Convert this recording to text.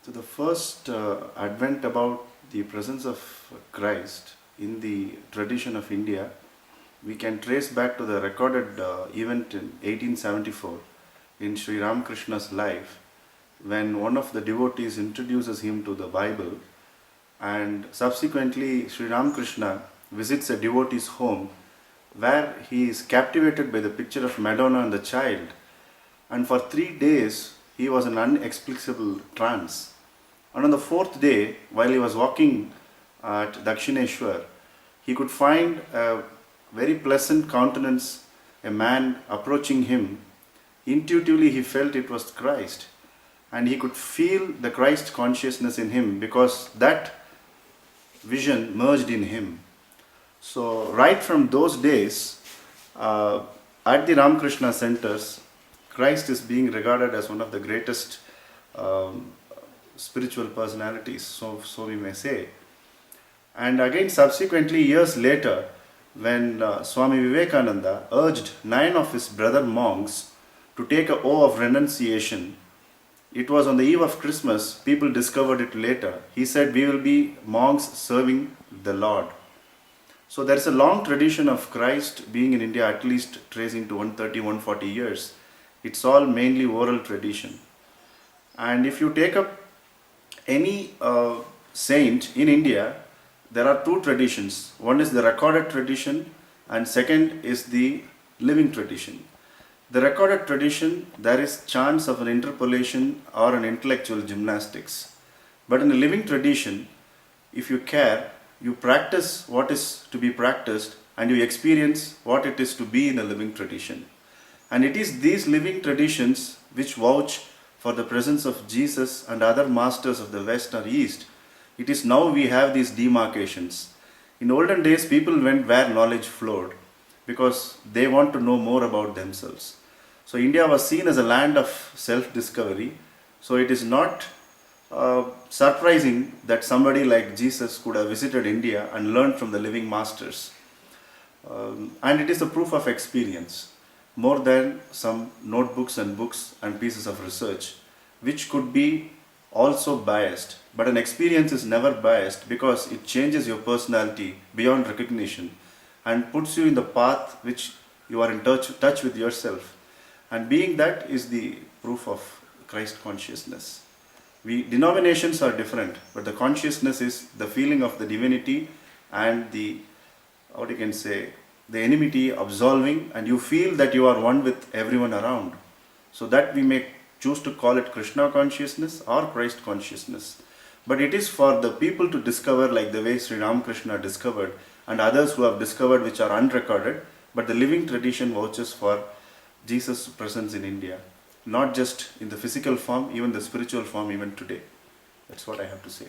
So the first advent about the presence of Christ in the tradition of India, we can trace back to the recorded event in 1874 in Shri Ramakrishna's life, when one of the devotees introduces him to the Bible, and subsequently Shri Ramakrishna visits a devotee's home where he is captivated by the picture of Madonna and the child, and for 3 days he was in inexplicable trance. And on the fourth day, while he was walking at Dakshineshwar, he could find a very pleasant countenance, a man approaching him. Intuitively he felt it was Christ, and he could feel the Christ consciousness in him because that vision merged in him. So right from those days, at the Ramakrishna centers, Christ is being regarded as one of the greatest spiritual personalities, so we may say. And again, subsequently, years later, when Swami Vivekananda urged 9 of his brother monks to take a oath of renunciation, it was on the eve of Christmas. People discovered it later. He said, "We will be monks serving the Lord." So there is a long tradition of Christ being in India, at least tracing to 130-140 years. It's all mainly oral tradition. And if you take up any saint in India, there are two traditions. One is the recorded tradition, and second is the living tradition. The recorded tradition, there is chance of an interpolation or an intellectual gymnastics. But in the living tradition, if you care, you practice what is to be practiced and you experience what it is to be in a living tradition. And it is these living traditions which vouch for the presence of Jesus and other masters of the West or East. It is now we have these demarcations. In olden days, people went where knowledge flowed because they want to know more about themselves. So India was seen as a land of self-discovery. So it is not surprising that somebody like Jesus could have visited India and learned from the living masters. And it is a proof of experience, more than some notebooks and books and pieces of research, which could be also biased. But an experience is never biased because it changes your personality beyond recognition and puts you in the path which you are in touch with yourself. And being that is the proof of Christ consciousness. Denominations are different, but the consciousness is the feeling of the divinity and the, what you can say, the enmity absolving, and you feel that you are one with everyone around. So that we may choose to call it Krishna consciousness or Christ consciousness. But it is for the people to discover, like the way Sri Ramakrishna discovered and others who have discovered which are unrecorded, but the living tradition vouches for Jesus' presence in India, not just in the physical form, even the spiritual form even today. That's what I have to say.